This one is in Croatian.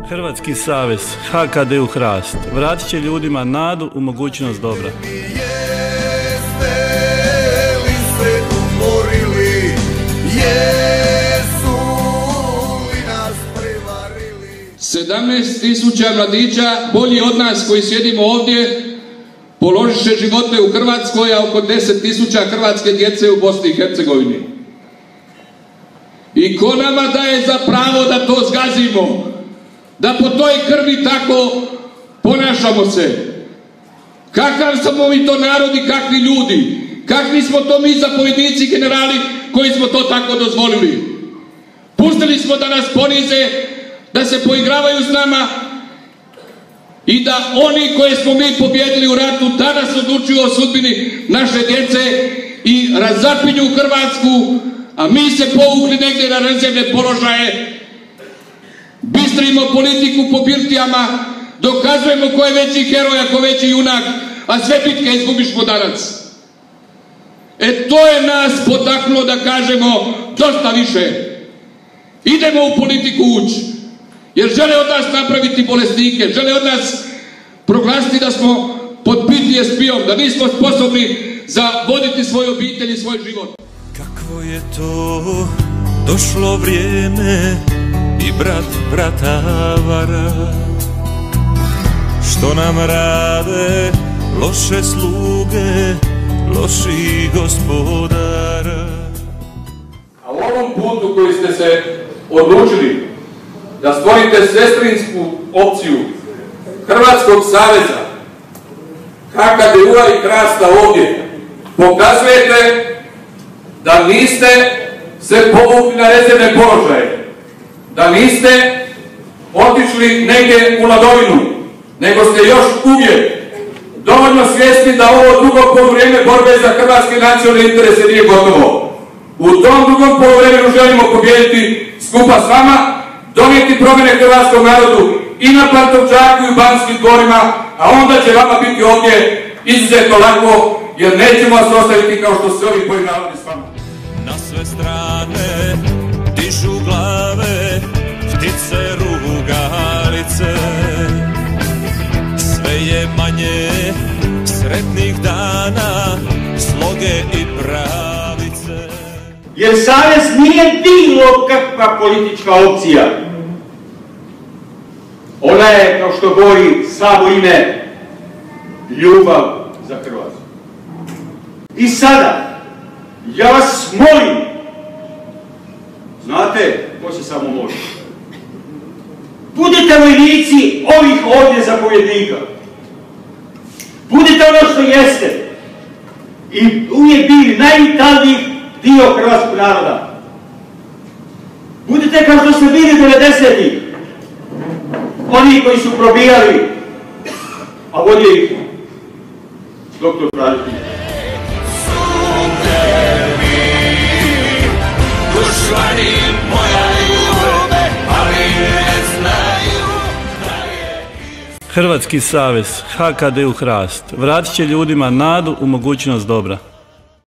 Hrvatski savez, HKD u Hrast, vratit će ljudima nadu u mogućnost dobra. Jeste li se umorili, jesu li nas prevarili? 17.000 mladića, bolji od nas koji sjedimo ovdje, položiše živote u Hrvatskoj, a oko 10.000 hrvatske djece u Bosni i Hercegovini. I ko nama daje za pravo da to zgazimo? Da po toj krvi tako ponašamo se? Kakav smo mi to narod i kakvi ljudi? Kakvi smo to mi zapovjednici, generali koji smo to tako dozvolili? Pustili smo da nas ponize, da se poigravaju s nama i da oni koje smo mi pobjedili u ratu danas odlučuju o sudbini naše djece i razapinju Hrvatsku, a mi se povukli negdje na rezervne položaje, bistrimo politiku po birtijama, dokazujemo ko je veći heroj, a ko veći junak, a sve bitke izgubišmo danas. To je nas potaknulo da kažemo dosta više. Idemo u politiku ući, jer žele od nas napraviti bolesnike, žele od nas proglasiti da smo pod PTSP-om, da nismo sposobni za voditi svoju obitelj i svoj život. Kako je to došlo vrijeme i brat brata vara, što nam rade loše sluge, loši gospodara. A u ovom putu koji ste se odlučili da stvorite sestrinsku opciju Hrvatskog saveza, HKD-a i Hrasta ovdje, pokazujete da niste se povukli na rezervne položaje, da niste otišli negdje u ladovinu, nego ste još uvijek dovoljno svjesni da ovo drugo poluvrijeme borbe za hrvatske nacionalne interese nije gotovo. U tom drugom poluvremenu želimo pobijediti skupa s vama, donijeti promjene hrvatskom narodu i na Pantovčaku i u Banskim dvorima, a onda će vama biti ovdje izuzetno lako, jer nećemo vas ostaviti kao što se ovi poigravali s vama. Na sve strane dižu glave, ptice rugalice, sve je manje sretnih dana, sloge i pravice. Jer savez nije bilo kakva politička opcija. Ona je, kao što govori samo ime, ljubav za Hrvatsku. I sada, ja vas molim, znate ko se samo može, budite vojnici ovih ovdje zapovjednika. Budite ono što jeste i uvijek bili najvitalniji dio hrvatskog naroda. Budite kao što ste bili 90-ih, oni koji su probijali, a vodio ih doktor Pražnik. Hrvatski savez, HKD u Hrast, vratit će ljudima nadu u mogućnost dobra.